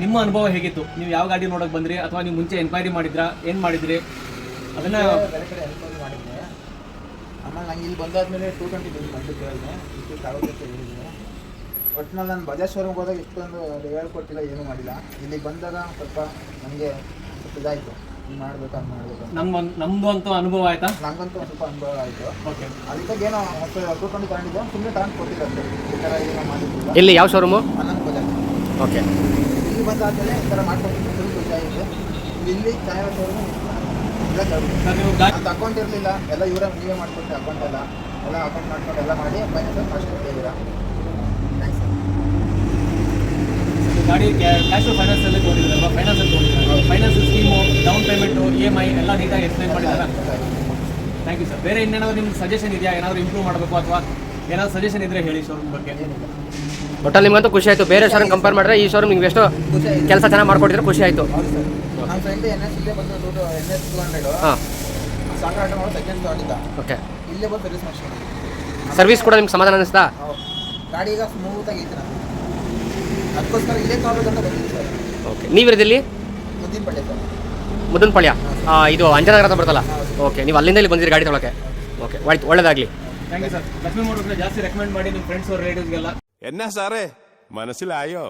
ನಿಮ್ಮ ಅನುಭವ ಹೇಗಿತ್ತು? ನೀವು ಯಾವ ಗಾಡಿ ನೋಡಕ್ ಬಂದ್ರಿ ಅಥವಾ ನೀವು ಮುಂಚೆ ಎನ್ಕ್ವೈರಿ ಮಾಡಿದ್ರಾ, ಏನ್ ಮಾಡಿದ್ರಿ ಅದನ್ನ? ಬೇರೆ ಕಡೆ ಎನ್ಕ್ವೈರಿ ಮಾಡಿದ್ದೆ. ಆಮೇಲೆ ನಂಗೆ ಇಲ್ಲಿ ಬಂದಾದ್ಮೇಲೆ 220 ಬಂದು ಬಂದಿದ್ದು ಹೇಳಿದೆ, ಇಷ್ಟು ಆಗುತ್ತೆ ಅಂತ ಹೇಳಿದ್ದೆ. ಒಟ್ಟಿನಲ್ಲಿ ನಾನು ಬಜಾಜ್ ಶೋರೂಮ್ಗೆ ಹೋದಾಗ ಇಷ್ಟೊಂದು ಹೇಳ್ಕೊಟ್ಟಿಲ್ಲ, ಏನೂ ಮಾಡಿಲ್ಲ. ಇಲ್ಲಿಗೆ ಬಂದಾಗ ಸ್ವಲ್ಪ ನನಗೆ ಸ್ವಲ್ಪ ಇದಾಯಿತು, ಹಿಂಗೆ ಮಾಡಬೇಕು ಹಂಗೆ ಮಾಡಬೇಕು. ನಮ್ದು ಅಂತೂ ಅನುಭವ ಆಯ್ತಾ? ನಂಗಂತೂ ಸ್ವಲ್ಪ ಅನುಭವ ಆಯಿತು. ಓಕೆ, ಅದಕ್ಕಾಗಿ ಏನೋ 220 ತಗೊಂಡಿದ್ದೆ, ಸುಮ್ಮನೆ ತಗೊಂಡು ಕೊಟ್ಟಿದ್ದೆ. ಈ ಥರ ಏನೋ ಮಾಡಿದ್ದಿಲ್ಲ. ಇಲ್ಲಿ ಯಾವ ಶೋರೂಮು? ನನ್ನ ಬಜಾಜ್. ಓಕೆ, ಇಲ್ಲಿ ಬಂದಾದ್ಮೇಲೆ ಈ ಥರ ಮಾಡ್ಕೊಂಡು ಇದಾಗಿದೆ. ಇಲ್ಲಿ ಚಾಯ ಶೋರೂಮ್ ಅಂತ ಅಕೌಂಟ್ ಇರಲಿಲ್ಲ, ಎಲ್ಲ ನೀವೇ ಮಾಡ್ಕೊಟ್ಟು ಅಕೌಂಟ್ ಎಲ್ಲ ಅಕೌಂಟ್ ಮಾಡ್ಕೊಂಡು ಎಲ್ಲ ಮಾಡಿ ಫೈನಾನ್ಸ್ ಮಾಡಿಸ್ಕೊಟ್ಟಿದ್ದೀರಾ. Thanks sir. ಗಾಡಿ ಕ್ಯಾಶ್ ಫೈನಾನ್ಸ್ ಅಲ್ಲಿ ತಗೊಂಡಿದ್ರಲ್ವಾ? ಫೈನಾನ್ಸ್ ಅಲ್ಲಿ ತಗೊಂಡಿದ್ದಾರೆ. Finance scheme, down payment, EMI ಎಲ್ಲ ನೀಟಾಗಿ ಎಕ್ಸ್ಪ್ಲೈನ್ ಮಾಡಿದ್ದಾರೆ. Thank you sir. ಬೇರೆ ಇನ್ನೇನಾದ್ರು ನಿಮ್ಗೆ ಸಜೆಷನ್ ಇದೆಯಾ? ಏನಾದರೂ ಇಂಪ್ರೂವ್ ಮಾಡಬೇಕು ಅಥವಾ ಏನಾದ್ರು ಸಜೆಷನ್ ಇದ್ರೆ ಹೇಳಿ ಶೋರೂಮ್ ಬಗ್ಗೆ. ಒಟ್ಟಲ್ಲಿ ನಿಮಗಂತೂ ಖುಷಿ ಆಯಿತು. ಬೇರೆ ಶೋರೂಮ್ ಕಂಪೇರ್ ಮಾಡಿದ್ರೆ ಈ ಶೋರೂಮ್ ನಿಮ್ಗೆ ಎಷ್ಟು ಕೆಲಸ ಚೆನ್ನಾಗಿ ಮಾಡ್ಕೊಟ್ಟಿದ್ರೆ ಖುಷಿ ಆಯಿತು. ಹೌದು ಸರ್. ನಮ್ಮ ಫ್ರೆಂಡ್ NS ಇಲ್ಲೇ ಬಂದು NS 200 ಹಾಂ ಸಾಂಗ್ರ ಆಟ ಮಾಡೋ ಸೆಕೆಂಡ್ ತಗೊಂಡಿದ್ದ. ಓಕೆ, ಇಲ್ಲೇ ಬಂದು ಸರ್ವಿಸ್ ಮಾಡಿಸ್ಕೊಂಡು ಸರ್ವಿಸ್ ಕೂಡ ನಿಮ್ಗೆ ಸಮಾಧಾನ ಅನಿಸ್ತಾ? ಗಾಡಿ ಈಗ ಸ್ಮೂತಾಗಿ ಐತೆ ನಾನು, ಅದಕ್ಕೋಸ್ಕರ ಇಲ್ಲೇ ತಗೋಬೇಕಂತ ಬಂದಿದ್ದೆ ಸರ್. ಓಕೆ, ನೀವಿರೋದಿಲ್ಲಿ? ಮುದ್ದಿನಪಳ್ಳಿ ಸರ್. ಮುದ್ದನಪಾಳ್ಯ, ಇದು ಅಂಜನಗರ ಅಂತ ಬರ್ತಲ್ಲ? ಓಕೆ, ನೀವು ಅಲ್ಲಿಂದ ಇಲ್ಲಿ ಬಂದಿರಿ ಗಾಡಿ ತೊಗೊಳಕ್ಕೆ. ಓಕೆ, ಆಯ್ತು, ಒಳ್ಳೇದಾಗಲಿ. Thank you sir. ಲಕ್ಷ್ಮೀ ಮೋಟರ್ಸ್ನ ಜಾಸ್ತಿ ರೆಕಮೆಂಡ್ ಮಾಡಿ ನಿಮ್ಮ ಫ್ರೆಂಡ್ಸ್ ಅವ್ರ ರಿಲೇಟಿವ್ಸ್ಗೆಲ್ಲ. എന്നാ സാറേ മനസ്സിലായോ?